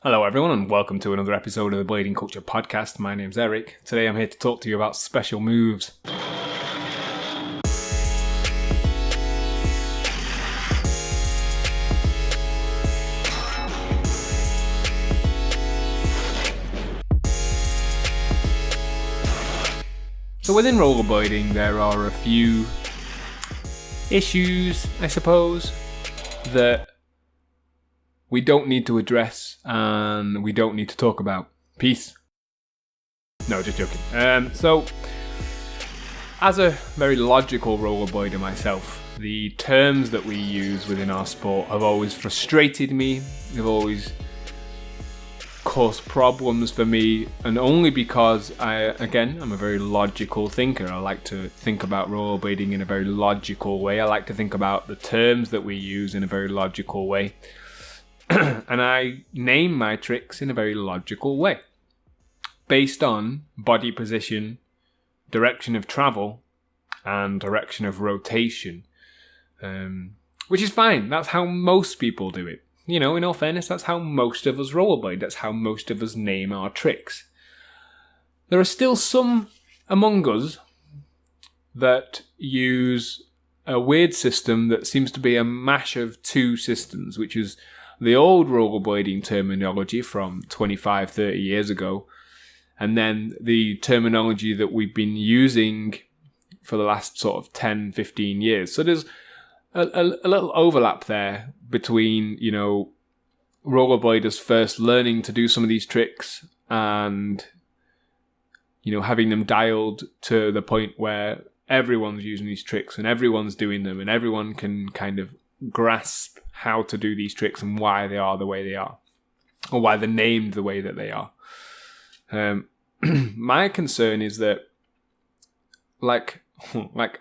Hello everyone and welcome to another episode of the Blading Culture Podcast. My name's Eric. Today I'm here to talk to you about special moves. So within rollerblading there are a few issues, I suppose, that we don't need to address and we don't need to talk about. Peace. No, just joking. So, as a very logical rollerblader myself, the terms that we use within our sport have always frustrated me. They've always caused problems for me, and only because I'm a very logical thinker. I like to think about rollerblading in a very logical way. I like to think about the terms that we use in a very logical way. And I name my tricks in a very logical way, based on body position, direction of travel, and direction of rotation, which is fine. That's how most people do it. You know, in all fairness, that's how most of us rollerblade. That's how most of us name our tricks. There are still some among us that use a weird system that seems to be a mash of two systems, which is the old rollerblading terminology from 25, 30 years ago, and then the terminology that we've been using for the last sort of 10, 15 years. So there's a little overlap there between, you know, rollerbladers first learning to do some of these tricks and, you know, having them dialed to the point where everyone's using these tricks and everyone's doing them and everyone can kind of grasp how to do these tricks and why they are the way they are, or why they're named the way that they are. My concern is that, like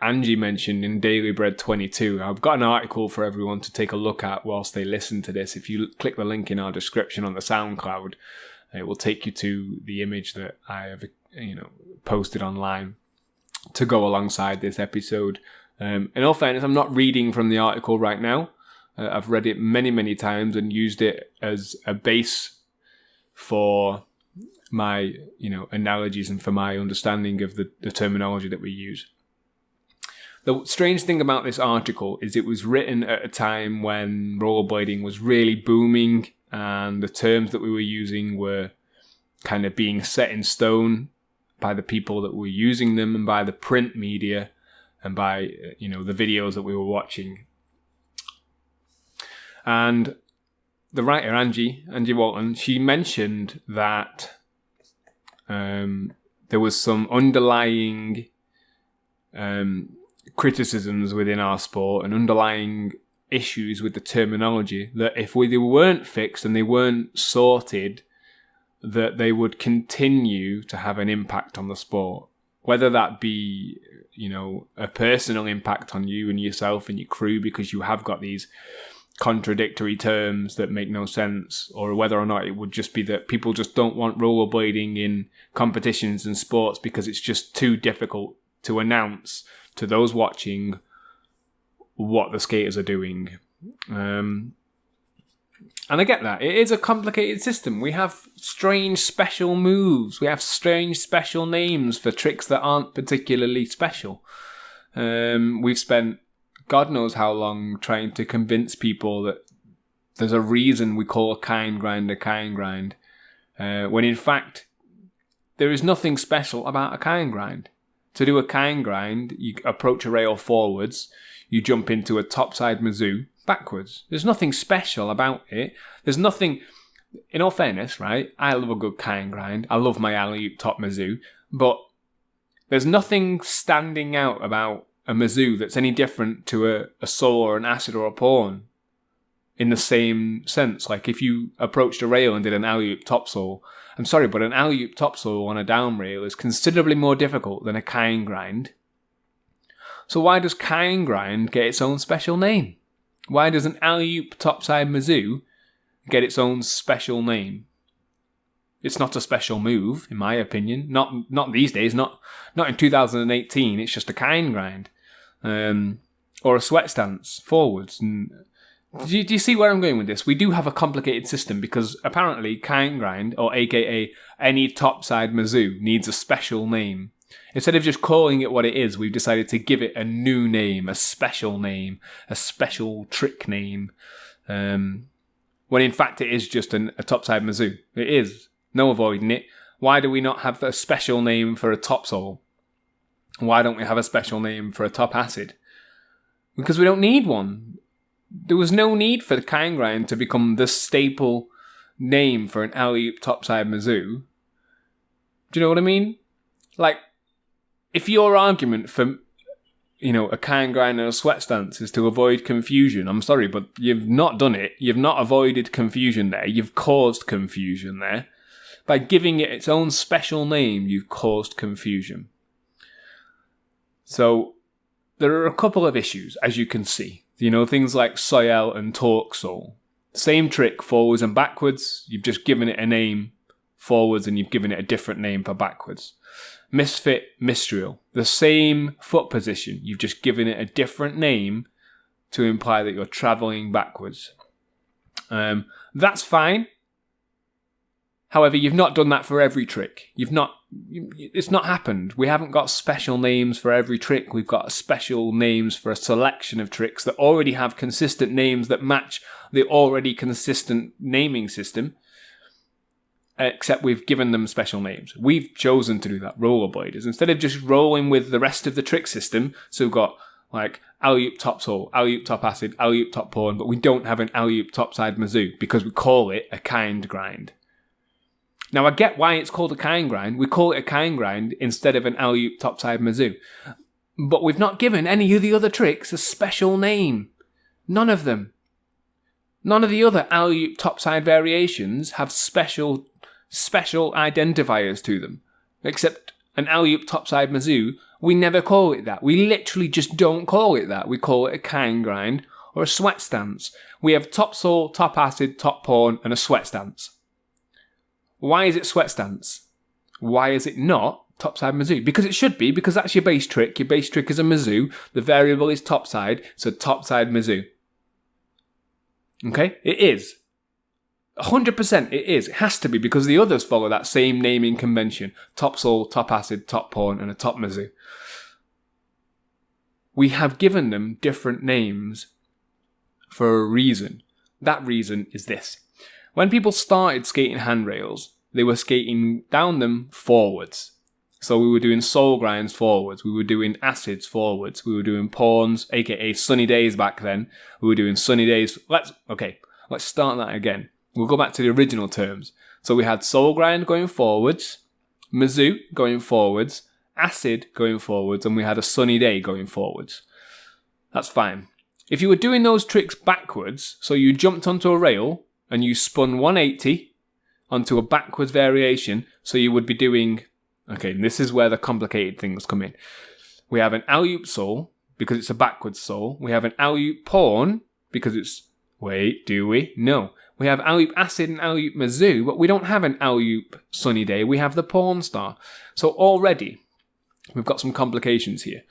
Angie mentioned in DB22, I've got an article for everyone to take a look at whilst they listen to this. If you click the link in our description on the SoundCloud, it will take you to the image that I have, posted online to go alongside this episode. In all fairness, I'm not reading from the article right now. I've read it many, many times and used it as a base for my, analogies and for my understanding of the terminology that we use. The strange thing about this article is it was written at a time when rollerblading was really booming and the terms that we were using were kind of being set in stone by the people that were using them and by the print media and by, the videos that we were watching. And the writer, Angie Walton, she mentioned that there was some underlying criticisms within our sport and underlying issues with the terminology that if they weren't fixed and they weren't sorted, that they would continue to have an impact on the sport. Whether that be, a personal impact on you and yourself and your crew because you have got these contradictory terms that make no sense, or whether or not it would just be that people just don't want rollerblading in competitions and sports because it's just too difficult to announce to those watching what the skaters are doing. And I get that. It is a complicated system. We have strange special moves. We have strange special names for tricks that aren't particularly special. We've spent God knows how long trying to convince people that there's a reason we call a kind grind, when in fact there is nothing special about a kind grind. To do a kind grind, you approach a rail forwards, you jump into a topside Mizou backwards. There's nothing special about it. There's nothing, in all fairness, right? I love a good kind grind. I love my alley-oop top Mizou, but there's nothing standing out about a Mizou that's any different to a soul or an acid or a pawn in the same sense. Like if you approached a rail and did an alley-oop topsoul, I'm sorry, but an alley-oop topsoul on a down rail is considerably more difficult than a kind grind. So why does kind grind get its own special name? Why does an alley-oop topside Mizou get its own special name? It's not a special move, in my opinion. Not these days. Not in 2018. It's just a kind grind, or a sweat stance forwards. And Do you see where I'm going with this? We do have a complicated system because apparently Kind Grind, or aka any Topside Mizou, needs a special name. Instead of just calling it what it is, we've decided to give it a new name, a special trick name. When in fact it is just a Topside Mizou. It is. No avoiding it. Why do we not have a special name for a Topsole? Why don't we have a special name for a Top Acid? Because we don't need one. There was no need for the Kind Grind to become the staple name for an alley-oop Topside Mizou. Do you know what I mean? Like, if your argument for, a Kind Grind and a sweat stance is to avoid confusion, I'm sorry, but you've not done it. You've not avoided confusion there. You've caused confusion there. By giving it its own special name, you've caused confusion. So, there are a couple of issues, as you can see. Things like Soyel and Torque Soul. Same trick, forwards and backwards. You've just given it a name forwards and you've given it a different name for backwards. Misfit, Mistral. The same foot position. You've just given it a different name to imply that you're travelling backwards. That's fine. However, you've not done that for every trick. It's not happened. We haven't got special names for every trick. We've got special names for a selection of tricks that already have consistent names that match the already consistent naming system. Except we've given them special names. We've chosen to do that, rollerbladers. Instead of just rolling with the rest of the trick system, so we've got like alley-oop Topsole, alley-oop Top Acid, alley-oop Top Pawn, but we don't have an alley-oop Topside Mizou because we call it a Kind Grind. Now, I get why it's called a Kind Grind. We call it a Kind Grind instead of an alley-oop Topside Mizou. But we've not given any of the other tricks a special name. None of them. None of the other alley-oop Topside variations have special identifiers to them. Except an alley-oop Topside Mizou, we never call it that. We literally just don't call it that. We call it a Kind Grind or a sweat stance. We have Topsole, Top Acid, Top Pawn, and a sweat stance. Why is it sweat stance? Why is it not Topside Mizou? Because it should be, because that's your base trick. Your base trick is a Mizou. The variable is Topside, so Topside Mizou. Okay? It is. 100% it is. It has to be, because the others follow that same naming convention. Topsole, Top Acid, Top Pawn, and a Top Mizou. We have given them different names for a reason. That reason is this. When people started skating handrails, they were skating down them forwards. So we were doing soul grinds forwards, we were doing acids forwards, we were doing pawns, aka sunny days back then. We were doing sunny days. Let's start that again. We'll go back to the original terms. So we had soul grind going forwards, Mizou going forwards, acid going forwards, and we had a sunny day going forwards. That's fine. If you were doing those tricks backwards, so you jumped onto a rail, and you spun 180 onto a backwards variation, so you would be doing... Okay, this is where the complicated things come in. We have an alley-oop soul, because it's a backwards soul. We have an alley-oop pawn, because it's... Wait, do we? No. We have alley-oop acid and alley-oop Mizou, but we don't have an alley-oop sunny day. We have the pawn star. So already, we've got some complications here.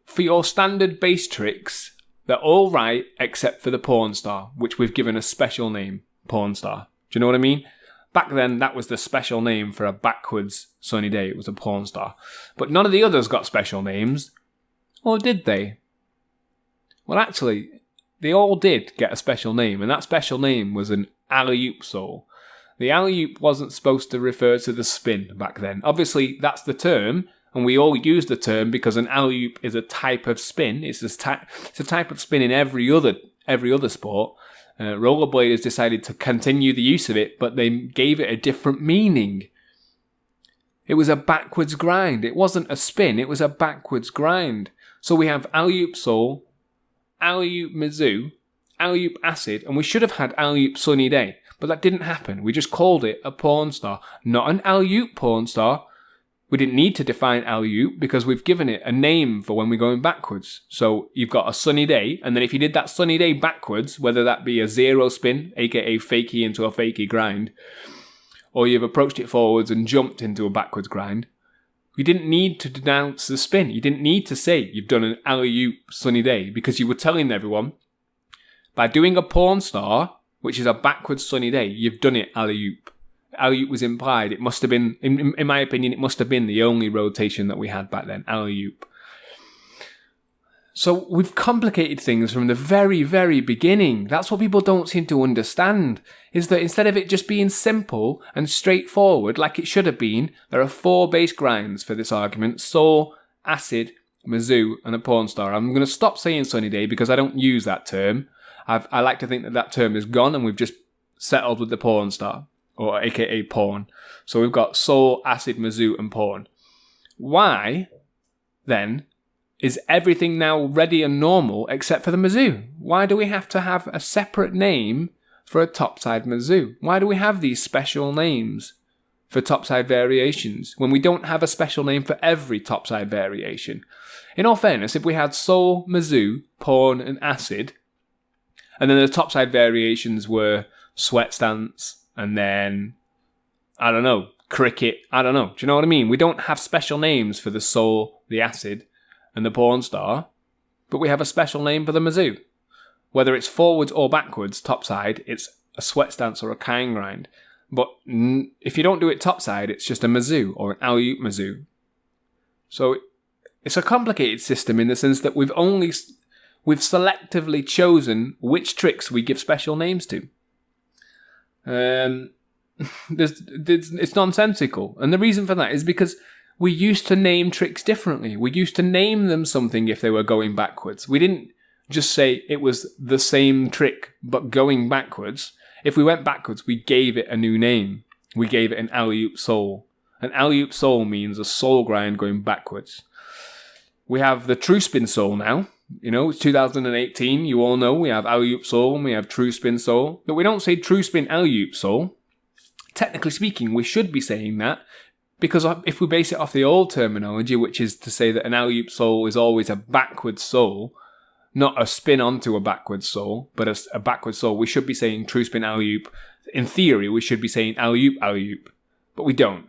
For your standard base tricks... They're all right except for the pawn star, which we've given a special name, pawn star. Do you know what I mean? Back then, that was the special name for a backwards sunny day. It was a pawn star. But none of the others got special names. Or did they? Well, actually, they all did get a special name, and that special name was an alley-oop soul. The alley-oop wasn't supposed to refer to the spin back then. Obviously, that's the term. And we all use the term because an alley-oop is a type of spin. It's a type of spin in every other sport. Rollerbladers decided to continue the use of it, but they gave it a different meaning. It was a backwards grind. It wasn't a spin. It was a backwards grind. So we have alley-oop soul, alley-oop Mizou, alley-oop acid, and we should have had alley-oop sunny day. But that didn't happen. We just called it a pawn star, not an alley-oop pawn star. We didn't need to define alley-oop because we've given it a name for when we're going backwards. So you've got a sunny day, and then if you did that sunny day backwards, whether that be a zero spin, aka fakie into a fakie grind, or you've approached it forwards and jumped into a backwards grind, you didn't need to denounce the spin. You didn't need to say you've done an alley-oop sunny day because you were telling everyone By doing a porn star, which is a backwards sunny day, you've done it alley-oop. Alley-oop was implied. It must have been, in my opinion, it must have been the only rotation that we had back then, alley-oop. So we've complicated things from the very, very beginning. That's what people don't seem to understand, is that instead of it just being simple and straightforward like it should have been, there are 4 bass grinds for this argument: soul, acid, Mizou, and a porn star. I'm going to stop saying sunny day because I don't use that term. I like to think that term is gone and we've just settled with the porn star, or aka porn. So we've got soul, acid, Mizou, and porn. Why, then, is everything now ready and normal except for the Mizou? Why do we have to have a separate name for a topside Mizou? Why do we have these special names for topside variations when we don't have a special name for every topside variation? In all fairness, if we had soul, Mizou, porn, and acid, and then the topside variations were sweat stance, and then, I don't know, cricket, I don't know. Do you know what I mean? We don't have special names for the soul, the acid, and the porn star, but we have a special name for the Mizou. Whether it's forwards or backwards, topside, it's a sweat stance or a kind grind. But if you don't do it topside, it's just a Mizou or an alley-oop Mizou. So it's a complicated system in the sense that we've selectively chosen which tricks we give special names to. It's nonsensical. And the reason for that is because we used to name tricks differently. We used to name them something if they were going backwards. We didn't just say it was the same trick, but going backwards. If we went backwards, we gave it a new name. We gave it an alley-oop soul. An alley-oop soul means a soul grind going backwards. We have the true spin soul now. You know, it's 2018. You all know we have alley-oop soul and we have true spin soul. But we don't say true spin alley-oop soul. Technically speaking, we should be saying that, because if we base it off the old terminology, which is to say that an alley-oop soul is always a backwards soul, not a spin onto a backwards soul, but a backwards soul, we should be saying true spin alley-oop. In theory, we should be saying alley-oop alley-oop, but we don't,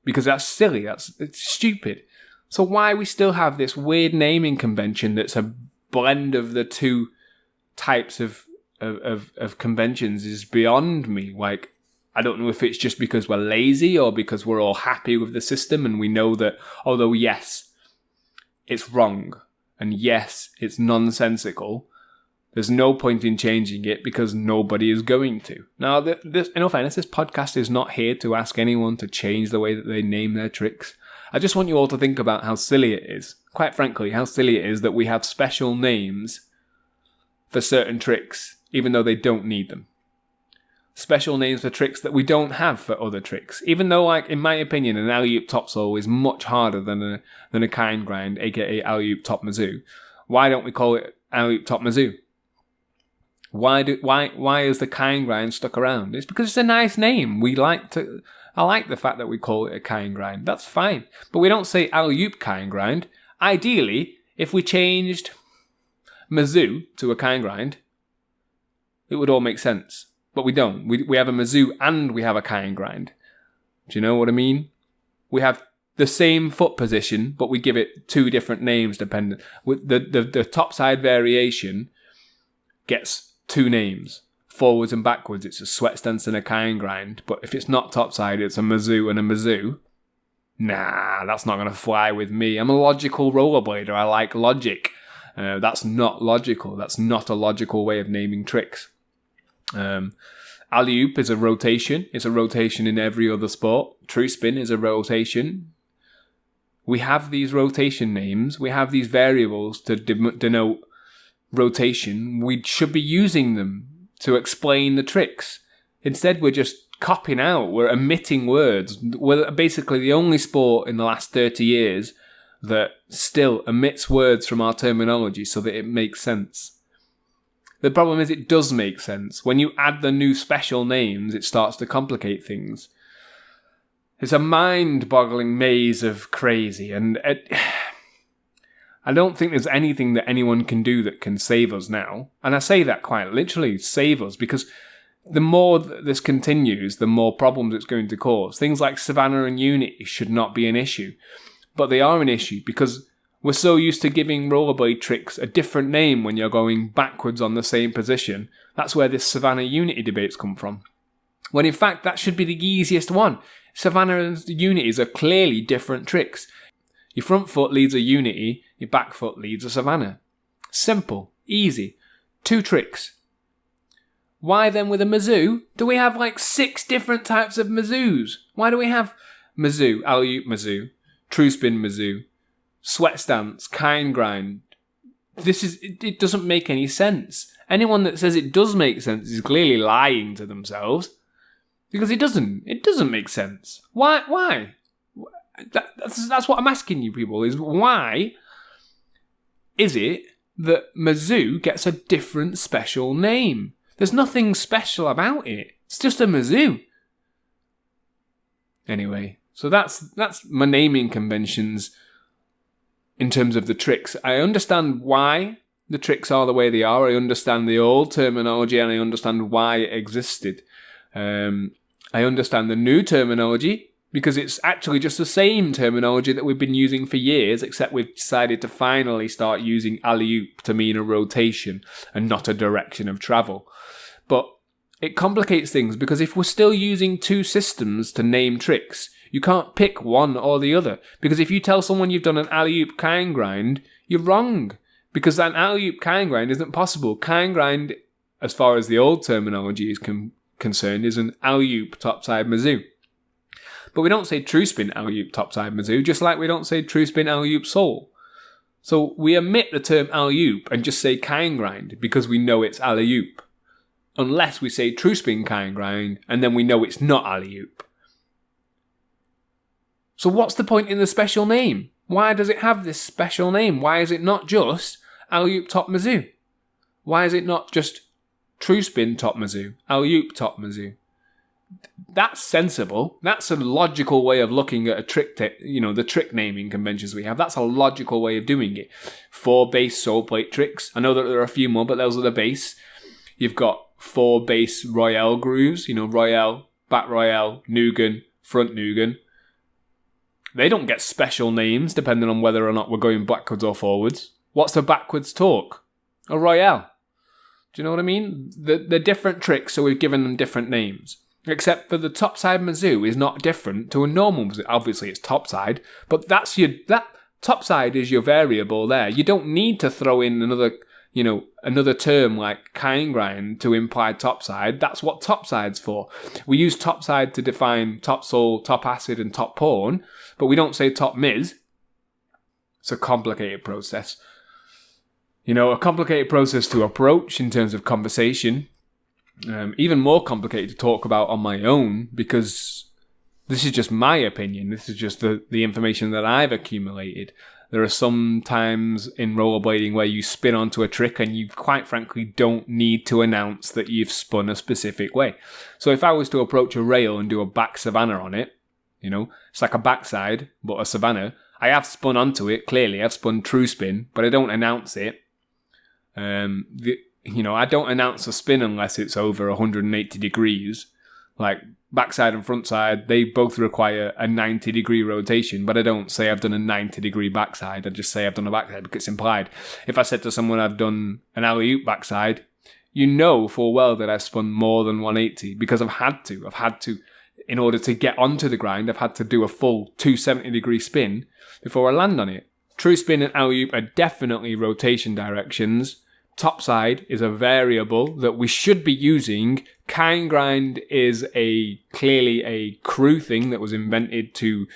because that's silly. It's stupid. So why we still have this weird naming convention that's a blend of the two types of conventions is beyond me. Like, I don't know if it's just because we're lazy or because we're all happy with the system and we know that, although yes, it's wrong and yes, it's nonsensical, there's no point in changing it because nobody is going to. Now, in all fairness, this podcast is not here to ask anyone to change the way that they name their tricks. I just want you all to think about how silly it is. Quite frankly, how silly it is that we have special names for certain tricks, even though they don't need them. Special names for tricks that we don't have for other tricks. Even though, like, in my opinion, an alley-oop top soul is much harder than a kind grind, aka alley-oop top Mizou. Why don't we call it alley-oop top Mizou? Why is the kind grind stuck around? It's because it's a nice name. I like the fact that we call it a kind grind. That's fine. But we don't say alley-oop kind grind. Ideally, if we changed Mizou to a kind grind, it would all make sense. But we don't. We have a Mizou and we have a kind grind. Do you know what I mean? We have the same foot position, but we give it 2 different names dependent. With the topside variation gets 2 names. Forwards and backwards, it's a sweat stance and a kind grind. But if it's not topside, it's a Mizou and a Mizou. Nah, that's not going to fly with me. I'm a logical rollerblader. I like logic. That's not logical. That's not a logical way of naming tricks. Alley-oop is a rotation. It's a rotation in every other sport. True spin is a rotation. We have these rotation names. We have these variables to denote rotation. We should be using them to explain the tricks. Instead, we're just copying out. We're omitting words. We're basically the only sport in the last 30 years that still omits words from our terminology so that it makes sense. The problem is it does make sense. When you add the new special names, it starts to complicate things. It's a mind-boggling maze of crazy, and I don't think there's anything that anyone can do that can save us now. And I say that quite literally, save us, because the more this continues, the more problems it's going to cause. Things like Savannah and Unity should not be an issue, but they are an issue because We're so used to giving rollerblade tricks a different name when you're going backwards on the same position. That's where this Savannah Unity debates come from. When in fact, that should be the easiest one. Savannah and Unities are clearly different tricks. Your front foot leads a Unity, your back foot leads a Savannah. Simple, easy, 2 tricks. Why then with a Mizou do we have like 6 different types of Mizous? Why do we have Mizou, alley-oop Mizou, true spin Mizou, sweat stance, kind grind? It doesn't make any sense. Anyone that says it does make sense is clearly lying to themselves. Because it doesn't make sense. Why? That's what I'm asking you people, is why is it that Mizou gets a different special name? There's nothing special about it. It's just a Mizou. Anyway, so that's my naming conventions in terms of the tricks. I understand why the tricks are the way they are. I understand the old terminology and I understand why it existed. I understand the new terminology because it's actually just the same terminology that we've been using for years, except we've decided to finally start using alley-oop to mean a rotation and not a direction of travel. But it complicates things because if we're still using 2 systems to name tricks, you can't pick one or the other. Because if you tell someone you've done an alley-oop kind grind, you're wrong. Because an alley-oop kind grind isn't possible. Kind grind, as far as the old terminology is concerned, is an alley-oop topside Mizou. But we don't say true spin alley-oop topside Mizou, just like we don't say true spin alley-oop soul. So we omit the term alley-oop and just say kind grind because we know it's alley-oop. Unless we say true spin kind grind and then we know it's not alley-oop. So what's the point in the special name? Why does it have this special name? Why is it not just alley-oop top Mizou? Why is it not just true spin top Mizou, alley-oop top Mizou? That's sensible. That's a logical way of looking at a trick, the trick naming conventions we have. That's a logical way of doing it. 4 base soul plate tricks. I know that there are a few more, but those are the base. You've got 4 base Royale grooves. Royale, back Royale, Nugan, front Nugan. They don't get special names depending on whether or not we're going backwards or forwards. What's the backwards torque? A Royale. Do you know what I mean? They're different tricks, so we've given them different names. Except for the topside Mizou is not different to a normal Mizou. Obviously, it's topside, but that topside is your variable there. You don't need to throw in another term like kind grind to imply topside. That's what topside's for. We use topside to define top soul, top acid, and top pawn, but we don't say top Miz. It's a complicated process. A complicated process to approach in terms of conversation. Even more complicated to talk about on my own because this is just my opinion. This is just the information that I've accumulated. There are some times in rollerblading where you spin onto a trick and you quite frankly don't need to announce that you've spun a specific way. So if I was to approach a rail and do a back Savannah on it, it's like a backside but a Savannah. I have spun onto it, clearly. I've spun true spin, but I don't announce it. I don't announce a spin unless it's over 180 degrees. Like backside and front side, they both require a 90-degree rotation, but I don't say I've done a 90-degree backside. I just say I've done a backside because it's implied. If I said to someone I've done an alley-oop backside, you know full well that I've spun more than 180 because I've had to. In order to get onto the grind, I've had to do a full 270-degree spin before I land on it. True spin and alley-oop are definitely rotation directions. Topside is a variable that we should be using. Kind grind is clearly a crew thing that was invented to,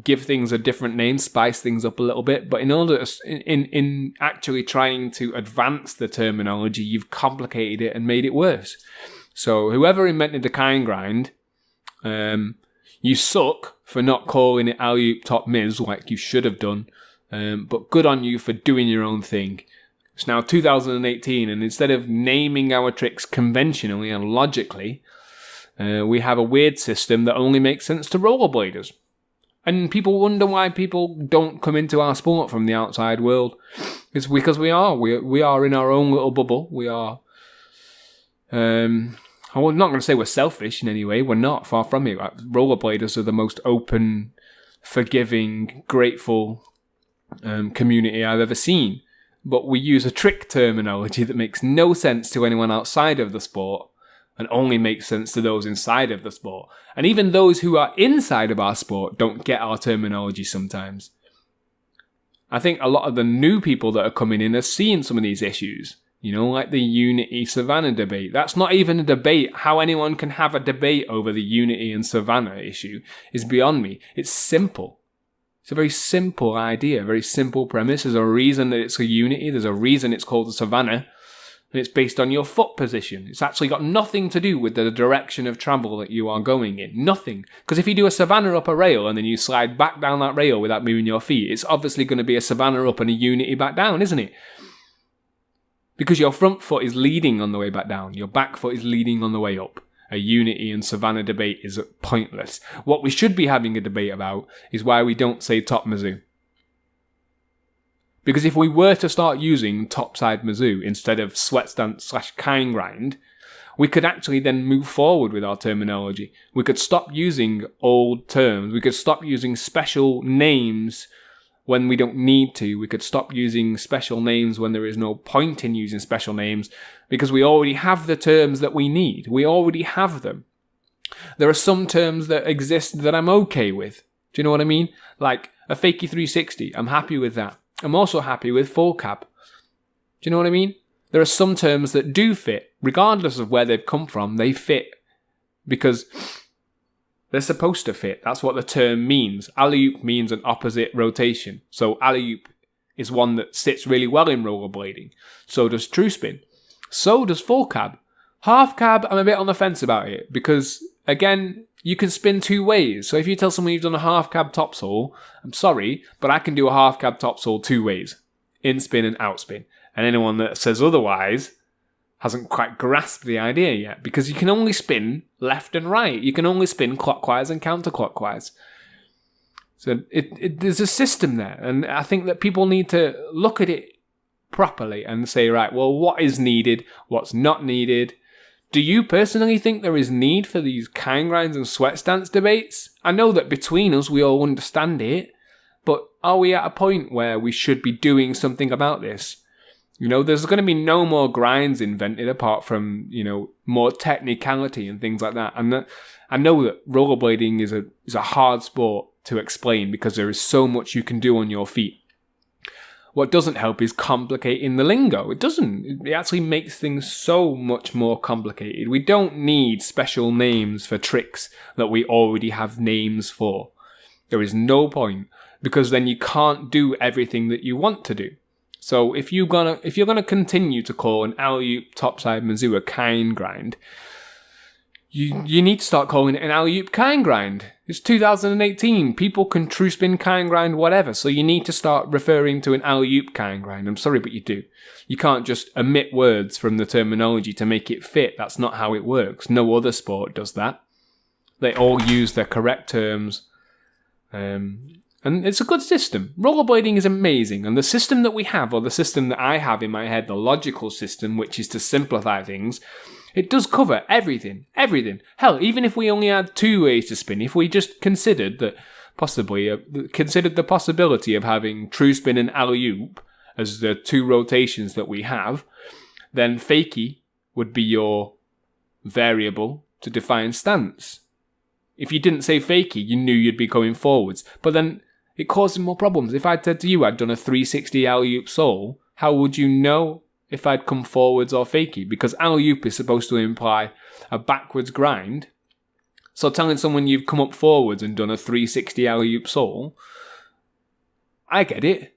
give things a different name, spice things up a little bit. But in actually trying to advance the terminology, you've complicated it and made it worse. So whoever invented the kind grind, you suck for not calling it alley-oop top Miz like you should have done. But good on you for doing your own thing. It's now 2018, and instead of naming our tricks conventionally and logically, we have a weird system that only makes sense to rollerbladers. And people wonder why people don't come into our sport from the outside world. It's because we are in our own little bubble. We are. I'm not going to say we're selfish in any way. We're not, far from it. Rollerbladers are the most open, forgiving, grateful, community I've ever seen. But we use a trick terminology that makes no sense to anyone outside of the sport and only makes sense to those inside of the sport. And even those who are inside of our sport don't get our terminology sometimes. I think a lot of the new people that are coming in are seeing some of these issues. Like the Unity Savannah debate. That's not even a debate. How anyone can have a debate over the Unity and Savannah issue is beyond me. It's simple. It's a very simple idea, a very simple premise. There's a reason that it's a Unity. There's a reason it's called a Savannah. And it's based on your foot position. It's actually got nothing to do with the direction of travel that you are going in. Nothing. Because if you do a Savannah up a rail and then you slide back down that rail without moving your feet, it's obviously going to be a Savannah up and a Unity back down, isn't it? Because your front foot is leading on the way back down. Your back foot is leading on the way up. A Unity and Savannah debate is pointless. What we should be having a debate about is why we don't say top Mizou. Because if we were to start using topside Mizou instead of sweat stance / kind grind, we could actually then move forward with our terminology. We could stop using old terms. We could stop using special names when we don't need to. We could stop using special names when there is no point in using special names because we already have the terms that we need. We already have them. There are some terms that exist that I'm okay with. Do you know what I mean? Like a fakie 360. I'm happy with that. I'm also happy with full cab. Do you know what I mean? There are some terms that do fit. Regardless of where they've come from, they fit. Because they're supposed to fit. That's what the term means. Alley-oop means an opposite rotation. So alley-oop is one that sits really well in rollerblading. So does true spin. So does full cab. Half cab, I'm a bit on the fence about it. Because, again, you can spin two ways. So if you tell someone you've done a half cab topsoul, I'm sorry, but I can do a half cab topsoul two ways. In spin and out spin. And anyone that says otherwise hasn't quite grasped the idea yet. Because you can only spin left and right. You can only spin clockwise and counterclockwise. So there's a system there. And I think that people need to look at it properly and say, right, well, what is needed? What's not needed? Do you personally think there is need for these kind grinds and sweat stance debates? I know that between us we all understand it, but are we at a point where we should be doing something about this? There's going to be no more grinds invented apart from, more technicality and things like that. And I know that rollerblading is a hard sport to explain because there is so much you can do on your feet. What doesn't help is complicating the lingo. It doesn't. It actually makes things so much more complicated. We don't need special names for tricks that we already have names for. There is no point because then you can't do everything that you want to do. So if you're gonna continue to call an alley-oop topside Mizou a kind grind, you need to start calling it an alley-oop kind grind. It's 2018. People can true spin kind grind whatever. So you need to start referring to an alley-oop kind grind. I'm sorry, but you do. You can't just omit words from the terminology to make it fit. That's not how it works. No other sport does that. They all use their correct terms. And it's a good system. Rollerblading is amazing. And the system that we have, or the system that I have in my head, the logical system, which is to simplify things, it does cover everything. Everything. Hell, even if we only had two ways to spin, if we just considered the possibility of having true spin and alley-oop as the two rotations that we have, then fakie would be your variable to define stance. If you didn't say fakie, you knew you'd be going forwards. But then it causes more problems. If I'd said to you I'd done a 360 alley-oop soul, how would you know if I'd come forwards or fakie? Because alley-oop is supposed to imply a backwards grind. So telling someone you've come up forwards and done a 360 alley-oop soul, I get it.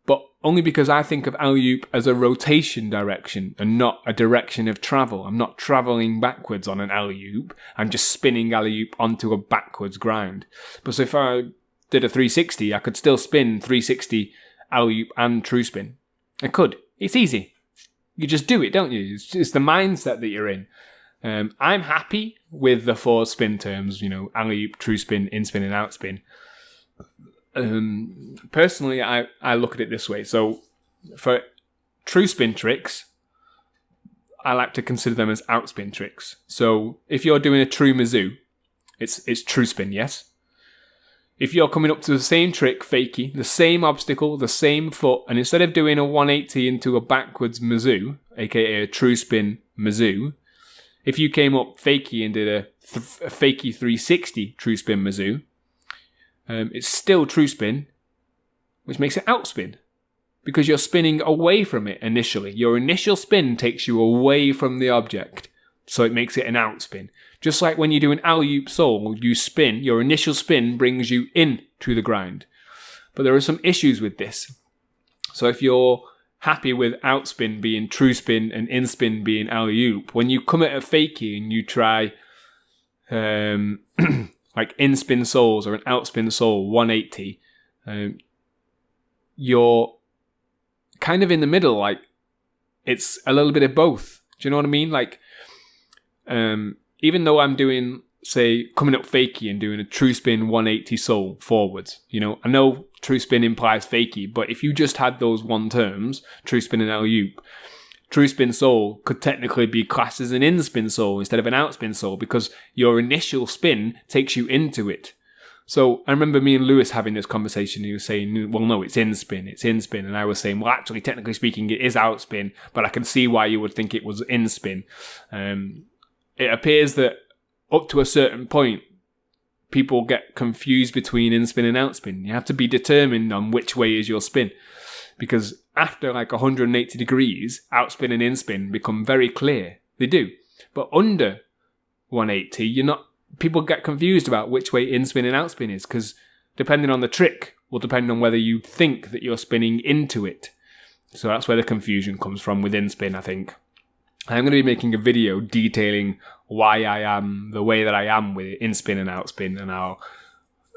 But only because I think of alley-oop as a rotation direction and not a direction of travel. I'm not travelling backwards on an alley-oop. I'm just spinning alley-oop onto a backwards grind. But so if I did a 360, I could still spin 360 alley-oop and true spin. I could. It's easy. You just do it, don't you? It's the mindset that you're in. I'm happy with the four spin terms, alley-oop, true spin, in spin, and out spin. Personally, I look at it this way. So for true spin tricks, I like to consider them as out spin tricks. So if you're doing a true Mizou, it's true spin, yes? if you're coming up to the same trick, fakie, the same obstacle, the same foot, and instead of doing a 180 into a backwards Mizou, aka a true spin Mizou, if you came up fakie and did a fakie 360 true spin Mizou, it's still true spin, which makes it outspin, because you're spinning away from it initially. Your initial spin takes you away from the object, so it makes it an outspin. Just like when you do an alley-oop soul, you spin, your initial spin brings you in to the grind. But there are some issues with this. So if you're happy with outspin being true spin and in-spin being alley-oop, when you come at a fakie and you try like in-spin souls or an outspin soul 180, you're kind of in the middle, like it's a little bit of both. Do you know what I mean? Like, even though I'm doing, say, coming up fakie and doing a true spin 180 soul forwards, you know, I know true spin implies fakie, but if you just had those one terms, true spin and alley-oop, true spin soul could technically be classed as an in-spin soul instead of an outspin soul, because your initial spin takes you into it. So I remember me and Lewis having this conversation. He was saying, well, no, it's in-spin. And I was saying, well, actually, technically speaking, it is outspin, but I can see why you would think it was in-spin. It appears that up to a certain point, people get confused between in-spin and outspin. You have to be determined on which way is your spin, because after like 180 degrees, outspin and in-spin become very clear. They do. But under 180, people get confused about which way in-spin and outspin is, because depending on the trick will depend on whether you think that you're spinning into it. So that's where the confusion comes from with in-spin, I think. I'm going to be making a video detailing why I am the way that I am with in-spin and outspin, and I'll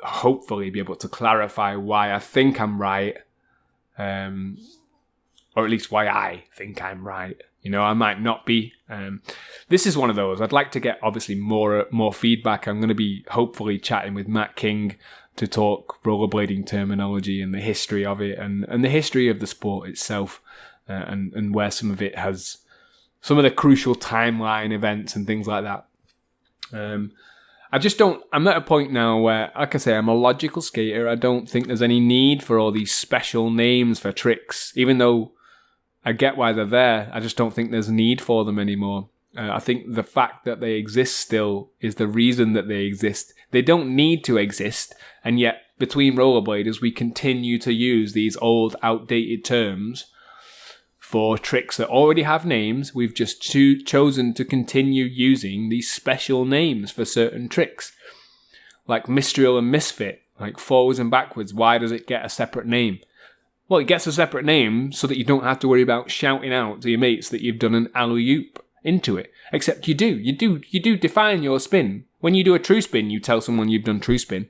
hopefully be able to clarify why I think I'm right, or at least why I think I'm right. You know, I might not be. This is one of those. I'd like to get, obviously, more feedback. I'm going to be hopefully chatting with Matt King to talk rollerblading terminology and the history of it, and the history of the sport itself, and where some of it has some of the crucial timeline events and things like that. I'm at a point now where, like I say, I'm a logical skater. I don't think there's any need for all these special names for tricks, even though I get why they're there. I just don't think there's need for them anymore. I think the fact that they exist still is the reason that they exist. They don't need to exist, and yet between rollerbladers we continue to use these old, outdated terms for tricks that already have names. We've just chosen to continue using these special names for certain tricks. Like Mistral and Misfit, like forwards and backwards. Why does it get a separate name? Well, it gets a separate name so that you don't have to worry about shouting out to your mates that you've done an alley-oop into it. Except you do define your spin. When you do a true spin, you tell someone you've done true spin.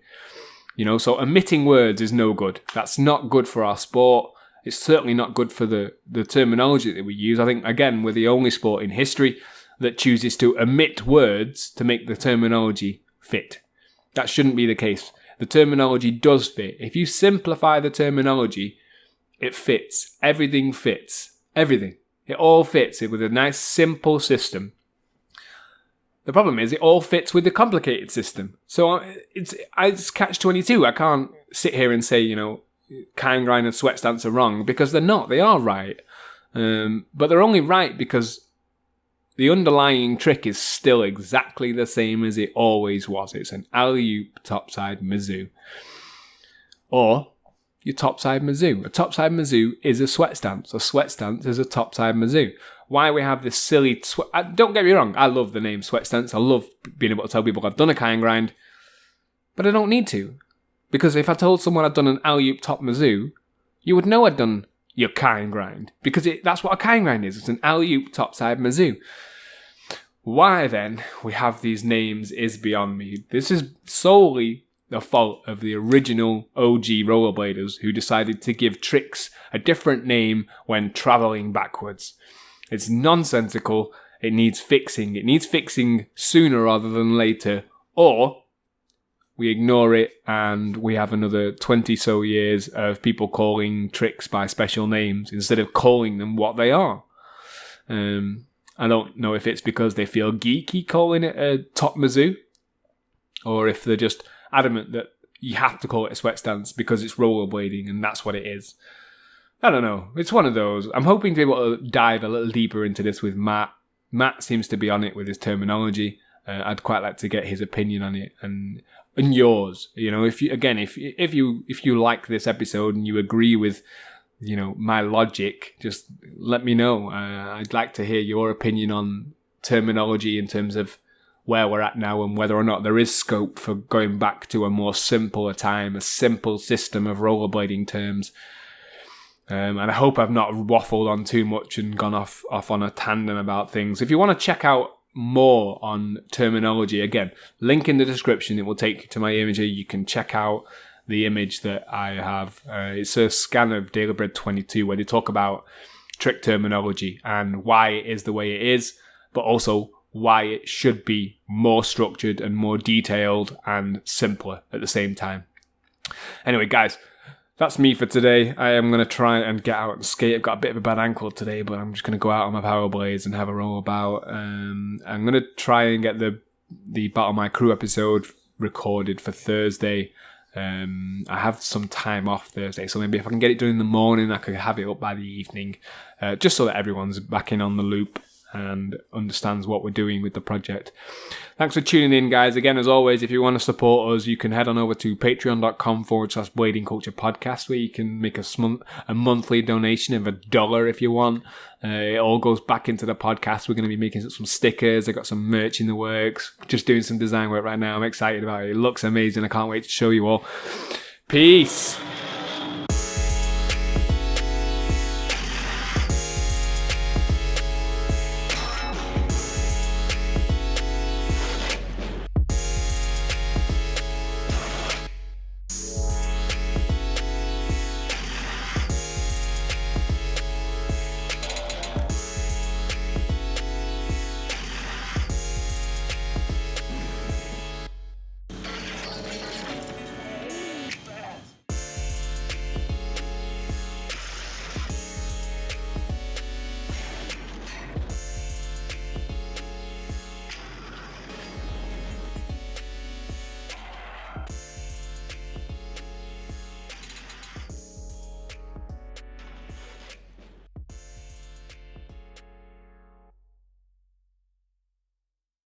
You know, so omitting words is no good. That's not good for our sport. It's certainly not good for the terminology that we use. I think, again, we're the only sport in history that chooses to omit words to make the terminology fit. That shouldn't be the case. The terminology does fit. If you simplify the terminology, it fits. Everything fits. Everything. It all fits with a nice, simple system. The problem is it all fits with the complicated system. So it's catch-22. I can't sit here and say, you know, kind grind and sweat stance are wrong, because they're not. They are right. But they're only right because the underlying trick is still exactly the same as it always was. It's an alley-oop topside Mizou. Or your topside Mizou. A topside Mizou is a sweat stance. A sweat stance is a topside Mizou. Why we have this silly... don't get me wrong, I love the name sweat stance. I love being able to tell people I've done a kind grind. But I don't need to. Because if I told someone I'd done an alley-oop top Mizou, you would know I'd done your kind grind. Because that's what a kind grind is. It's an alley-oop topside Mizou. Why then we have these names is beyond me. This is solely the fault of the original OG rollerbladers who decided to give tricks a different name when travelling backwards. It's nonsensical. It needs fixing. It needs fixing sooner rather than later. Or we ignore it and we have another 20 so years of people calling tricks by special names instead of calling them what they are. I don't know if it's because they feel geeky calling it a top Mizou, or if they're just adamant that you have to call it a sweat stance because it's rollerblading and that's what it is. I don't know. It's one of those. I'm hoping to be able to dive a little deeper into this with Matt. Matt seems to be on it with his terminology. I'd quite like to get his opinion on it and yours. You know, if you like this episode and you agree with, you know, my logic, just let me know. I'd like to hear your opinion on terminology in terms of where we're at now and whether or not there is scope for going back to a more simpler time, a simple system of rollerblading terms. And I hope I've not waffled on too much and gone off on a tandem about things. If you want to check out more on terminology, again, link in the description. It will take you to my image. You can check out the image that I have. It's a scan of DB22 where they talk about trick terminology and why it is the way it is, but also why it should be more structured and more detailed and simpler at the same time. Anyway, guys, that's me for today. I am going to try and get out and skate. I've got a bit of a bad ankle today, but I'm just going to go out on my power blades and have a roll about. I'm going to try and get the Battle My Crew episode recorded for Thursday. I have some time off Thursday, so maybe if I can get it done in the morning, I could have it up by the evening, just so that everyone's back in on the loop and understands what we're doing with the project. Thanks for tuning in, guys. Again, as always, if you want to support us, you can head on over to patreon.com/Blading Culture Podcast, where you can make a monthly donation of $1 if you want. It all goes back into the podcast. We're going to be making some stickers. I got some merch in the works. Just doing some design work right now. I'm excited about it. It looks amazing. I can't wait to show you all. Peace.